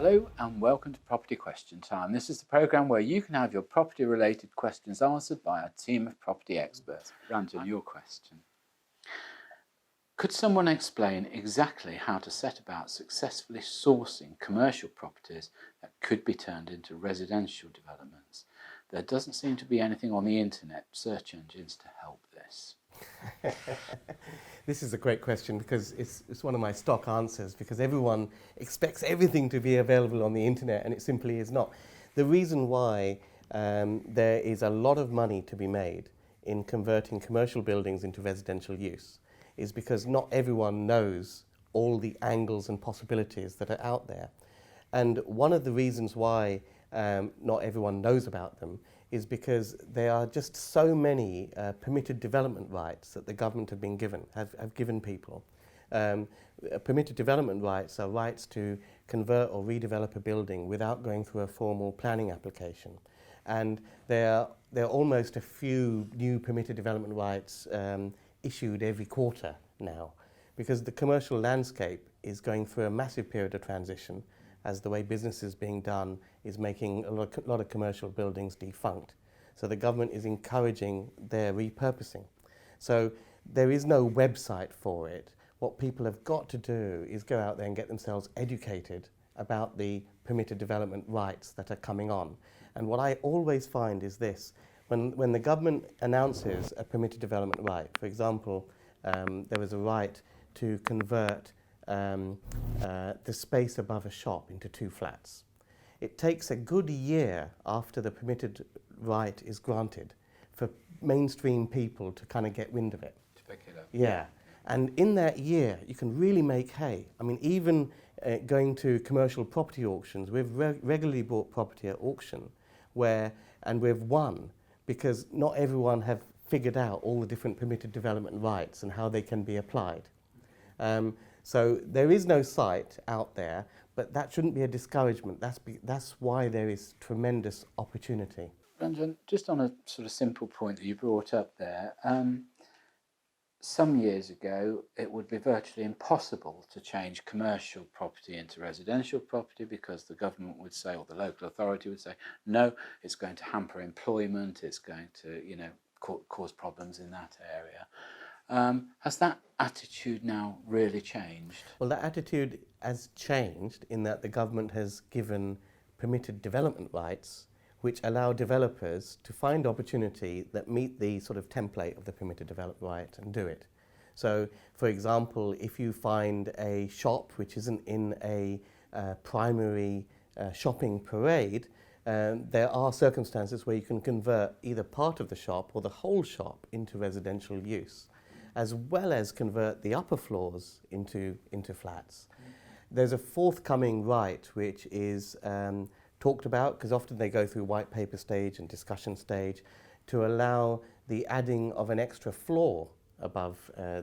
Hello and welcome to Property Question Time. This is the programme where you can have your property related questions answered by a team of property experts. Ranjan, your question. Could someone explain exactly how to set about successfully sourcing commercial properties that could be turned into residential developments? There doesn't seem to be anything on the internet search engines to help this. This is a great question because it's one of my stock answers, because everyone expects everything to be available on the internet and it simply is not. The reason why there is a lot of money to be made in converting commercial buildings into residential use is because not everyone knows all the angles and possibilities that are out there. And one of the reasons why not everyone knows about them is because there are just so many permitted development rights that the government have given people. Permitted development rights are rights to convert or redevelop a building without going through a formal planning application. And there are almost a few new permitted development rights issued every quarter now, because the commercial landscape is going through a massive period of transition, as the way business is being done is making a lot of commercial buildings defunct. So the government is encouraging their repurposing. So there is no website for it. What people have got to do is go out there and get themselves educated about the permitted development rights that are coming on. And what I always find is this: when the government announces a permitted development right, for example, there was a right to convert the space above a shop into 2 flats. It takes a good year after the permitted right is granted for mainstream people to kind of get wind of it. To pick it up. Yeah. And in that year, you can really make hay. I mean, even going to commercial property auctions, we've regularly bought property at auction and we've won, because not everyone have figured out all the different permitted development rights and how they can be applied. So there is no site out there, but that shouldn't be a discouragement. That's why there is tremendous opportunity. Ranjan, just on a sort of simple point that you brought up there, some years ago it would be virtually impossible to change commercial property into residential property, because the government would say, or the local authority would say, no, it's going to hamper employment, it's going to, cause problems in that area. Has that attitude now really changed? Well, that attitude has changed in that the government has given permitted development rights which allow developers to find opportunity that meet the sort of template of the permitted development right and do it. So, for example, if you find a shop which isn't in a primary shopping parade, there are circumstances where you can convert either part of the shop or the whole shop into residential use, as well as convert the upper floors into flats. There's a forthcoming right which is talked about, because often they go through white paper stage and discussion stage, to allow the adding of an extra floor above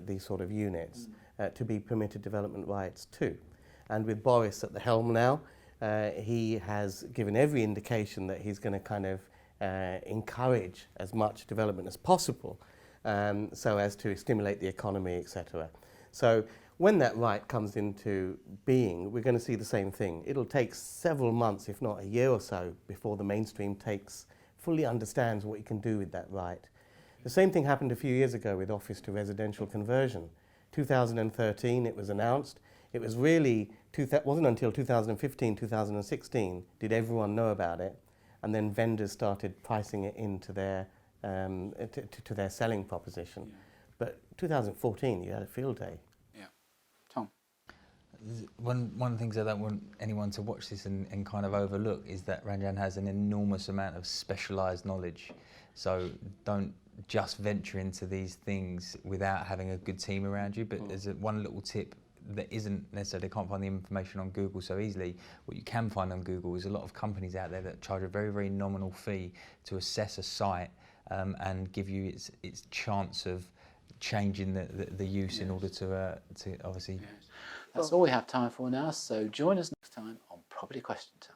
these sort of units to be permitted development rights too. And with Boris at the helm now, he has given every indication that he's going to kind of encourage as much development as possible, so as to stimulate the economy, etc. So when that right comes into being, we're going to see the same thing. It'll take several months, if not a year or so, before the mainstream fully understands what you can do with that right. The same thing happened a few years ago with office to residential conversion. 2013 it was announced. It was really, wasn't until 2015, 2016 did everyone know about it, and then vendors started pricing it into their to their selling proposition. Yeah. But 2014, you had a field day. Yeah. Tom? One of the things I don't want anyone to watch this and kind of overlook is that Ranjan has an enormous amount of specialised knowledge. So don't just venture into these things without having a good team around you. But there's one little tip that isn't necessarily, can't find the information on Google so easily. What you can find on Google is a lot of companies out there that charge a very, very nominal fee to assess a site and give you its chance of changing the use in order to obviously... Yes. That's all we have time for now, so join us next time on Property Question Time.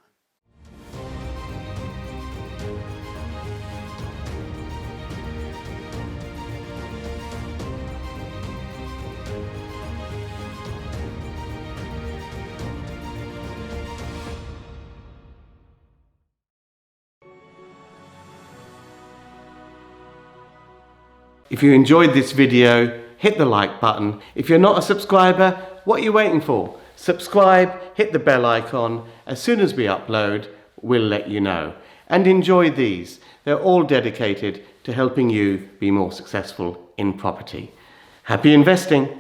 If you enjoyed this video, hit the like button. If you're not a subscriber, what are you waiting for? Subscribe, hit the bell icon. As soon as we upload, we'll let you know. And enjoy these. They're all dedicated to helping you be more successful in property. Happy investing!